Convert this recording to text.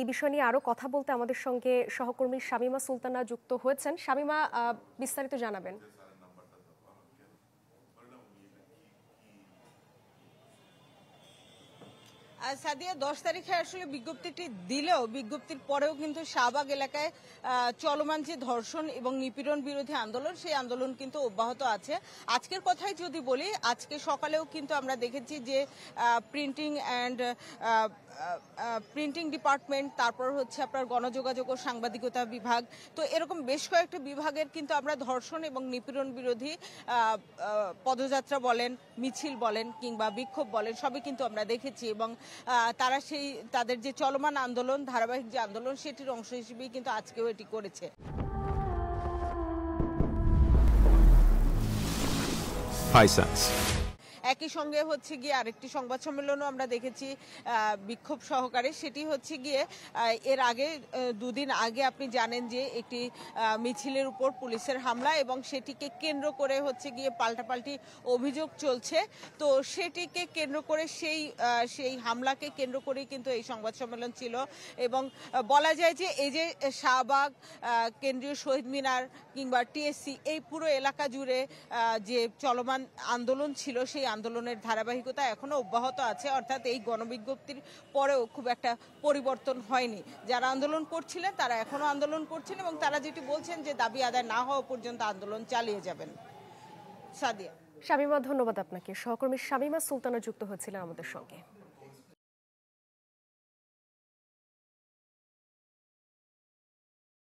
এই বিষয় নিয়ে আরো কথা বলতে আমাদের সঙ্গে সহকর্মী শামীমা সুলতানা যুক্ত হয়েছেন। শামীমা, বিস্তারিত জানাবেন। সাদিয়া 10 তারিখে আসলে বিজ্ঞপ্তিটি দিলেও বিজ্ঞপ্তির পরেও কিন্তু শাহবাগ এলাকায় চলমান যে ধর্ষণ এবং নিপীড়ন বিরোধী আন্দোলন, সেই আন্দোলন কিন্তু অব্যাহত আছে। আজকের কথাই যদি বলি, আজকে সকালেও কিন্তু আমরা দেখেছি যে প্রিন্টিং ডিপার্টমেন্ট, তারপর হচ্ছে আপনার গণযোগাযোগ ও সাংবাদিকতা বিভাগ, তো এরকম বেশ কয়েকটা বিভাগের কিন্তু আমরা ধর্ষণ এবং নিপীড়ন বিরোধী পদযাত্রা বলেন, মিছিল বলেন কিংবা বিক্ষোভ বলেন, সবই কিন্তু আমরা দেখেছি। এবং তারা তাদের যে চলমান আন্দোলন, ধারাবাহিক যে আন্দোলন, সেটির অংশ হিসেবেই কিন্তু আজকেও এটি করেছে। একই সঙ্গে হচ্ছে গিয়ে আরেকটি সংবাদ সম্মেলনও আমরা দেখেছি বিক্ষোভ সহকারে। সেটি হচ্ছে গিয়ে এর আগে দুদিন আগে আপনি জানেন যে একটি মিছিলের উপর পুলিশের হামলা, এবং সেটিকে কেন্দ্র করে হচ্ছে গিয়ে পাল্টাপাল্টি অভিযোগ চলছে। তো সেটিকে কেন্দ্র করে সেই হামলাকে কেন্দ্র করেই কিন্তু এই সংবাদ সম্মেলন ছিল। এবং বলা যায় যে এই যে শাহবাগ, কেন্দ্রীয় শহীদ মিনার কিংবা টিএসসি, এই পুরো এলাকা জুড়ে যে চলমান আন্দোলন ছিল, সেই আন্দোলনের ধারাবাহিকতা এখনো অব্যাহত আছে। অর্থাৎ এই গণবিজ্ঞপ্তির পরেও খুব একটা পরিবর্তন হয়নি। যারা আন্দোলন করছিলেন তারা এখনো আন্দোলন করছেন, এবং তারা যেটি বলছেন যে দাবি আদায় না হওয়া পর্যন্ত আন্দোলন চালিয়ে যাবেন। সাদিয়া। শামীমা, ধন্যবাদ আপনাকে। সহকর্মী শামীমা সুলতানা যুক্ত হয়েছিলেন আমাদের সঙ্গে।